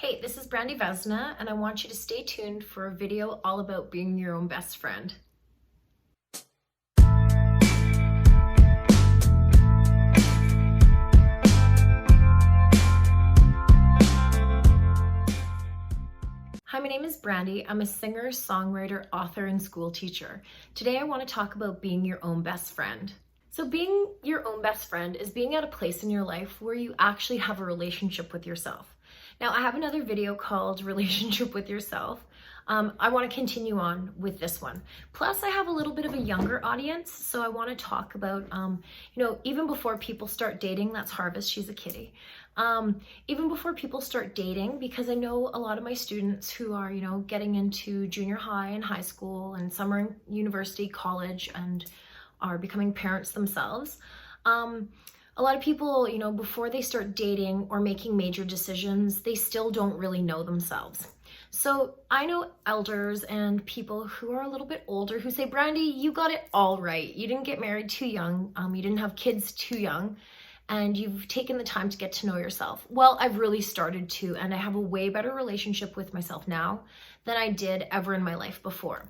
Hey, this is Brandi Vezina, and I want you to stay tuned for a video all about being your own best friend. Hi, my name is Brandi. I'm a singer, songwriter, author, and school teacher. Today I want to talk about being your own best friend. So being your own best friend is being at a place in your life where you actually have a relationship with yourself. Now, I have another video called Relationship with Yourself. I want to continue on with this one. Plus, I have a little bit of a younger audience, so I want to talk about, even before people start dating, that's Harvest, she's a kitty. Even before people start dating, because I know a lot of my students who are, getting into junior high and high school, and some are in university, college, and are becoming parents themselves. A lot of people, before they start dating or making major decisions, they still don't really know themselves. So I know elders and people who are a little bit older who say, Brandi, you got it all right. You didn't get married too young. You didn't have kids too young. And you've taken the time to get to know yourself. Well, I've really started to, and I have a way better relationship with myself now than I did ever in my life before.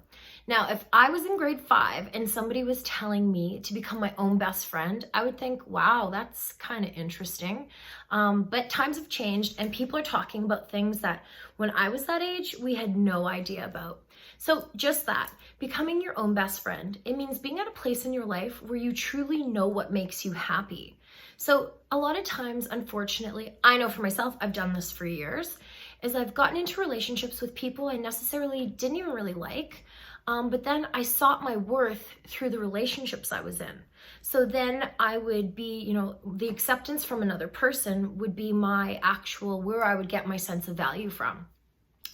Now, if I was in grade 5 and somebody was telling me to become my own best friend, I would think, wow, that's kind of interesting. But times have changed and people are talking about things that when I was that age, we had no idea about. So just that, becoming your own best friend, it means being at a place in your life where you truly know what makes you happy. So a lot of times, unfortunately, I know for myself, I've done this for years, is I've gotten into relationships with people I necessarily didn't even really like, but then I sought my worth through the relationships I was in. So then I would be, the acceptance from another person would be my actual, where I would get my sense of value from,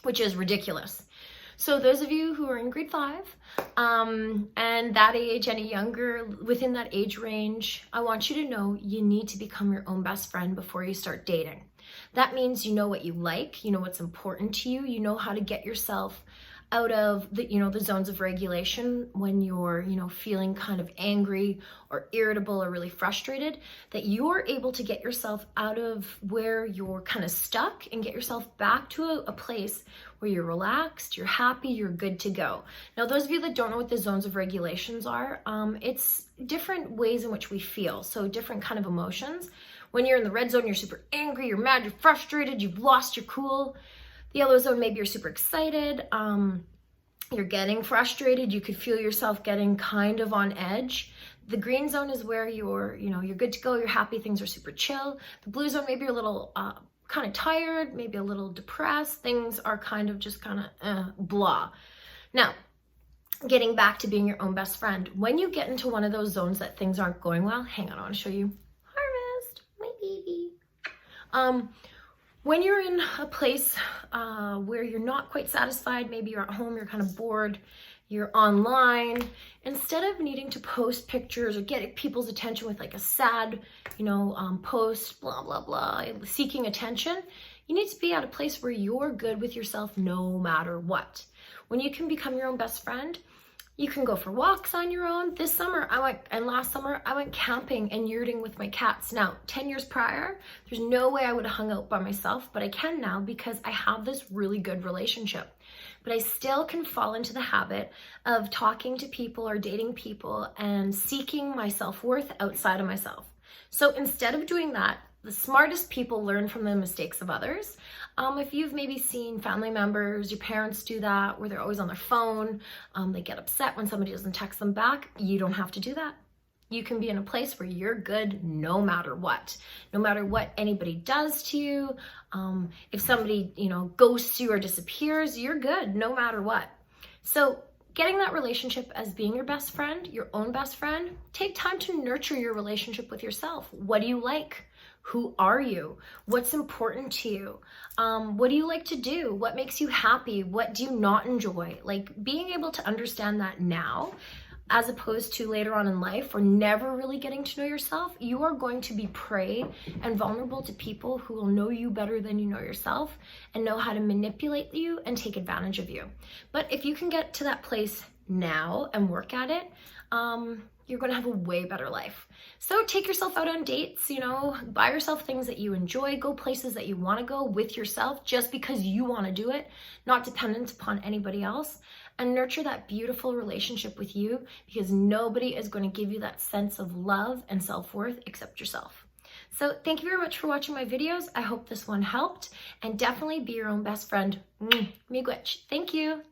which is ridiculous. So those of you who are in grade 5 and that age, any younger, within that age range, I want you to know you need to become your own best friend before you start dating. That means you know what you like, you know what's important to you, you know how to get yourself out of the, the zones of regulation when you're, feeling kind of angry or irritable or really frustrated, that you're able to get yourself out of where you're kind of stuck and get yourself back to a place where you're relaxed, you're happy, you're good to go. Now, those of you that don't know what the zones of regulations are, it's different ways in which we feel. So different kind of emotions. When you're in the red zone, you're super angry, you're mad, you're frustrated, you've lost your cool. The yellow zone, maybe you're super excited, you're getting frustrated, you could feel yourself getting kind of on edge. The green zone is where you're good to go, you're happy, things are super chill. The blue zone, maybe you're a little kind of tired, maybe a little depressed, things are kind of just kind of blah. Now, getting back to being your own best friend, when you get into one of those zones that things aren't going well, hang on, I want to show you Harvest, my baby. When you're in a place where you're not quite satisfied, maybe you're at home, you're kind of bored, you're online, instead of needing to post pictures or get people's attention with like a sad, post, blah, blah, blah, seeking attention, you need to be at a place where you're good with yourself no matter what. When you can become your own best friend, you can go for walks on your own. This summer, last summer, I went camping and yurting with my cats. Now, 10 years prior, there's no way I would have hung out by myself, but I can now because I have this really good relationship. But I still can fall into the habit of talking to people or dating people and seeking my self-worth outside of myself. So instead of doing that, the smartest people learn from the mistakes of others. If you've maybe seen family members, your parents do that, where they're always on their phone, they get upset when somebody doesn't text them back, you don't have to do that. You can be in a place where you're good no matter what anybody does to you. If somebody, ghosts you or disappears, you're good no matter what. So getting that relationship as being your best friend, your own best friend, take time to nurture your relationship with yourself. What do you like? Who are you? What's important to you? What do you like to do? What makes you happy? What do you not enjoy? Like being able to understand that now, as opposed to later on in life or never really getting to know yourself, you are going to be prey and vulnerable to people who will know you better than you know yourself and know how to manipulate you and take advantage of you. But if you can get to that place now and work at it, you're gonna have a way better life. So take yourself out on dates, buy yourself things that you enjoy, go places that you wanna go with yourself just because you wanna do it, not dependent upon anybody else, and nurture that beautiful relationship with you, because nobody is gonna give you that sense of love and self-worth except yourself. So thank you very much for watching my videos. I hope this one helped, and definitely be your own best friend. Miigwech. Thank you.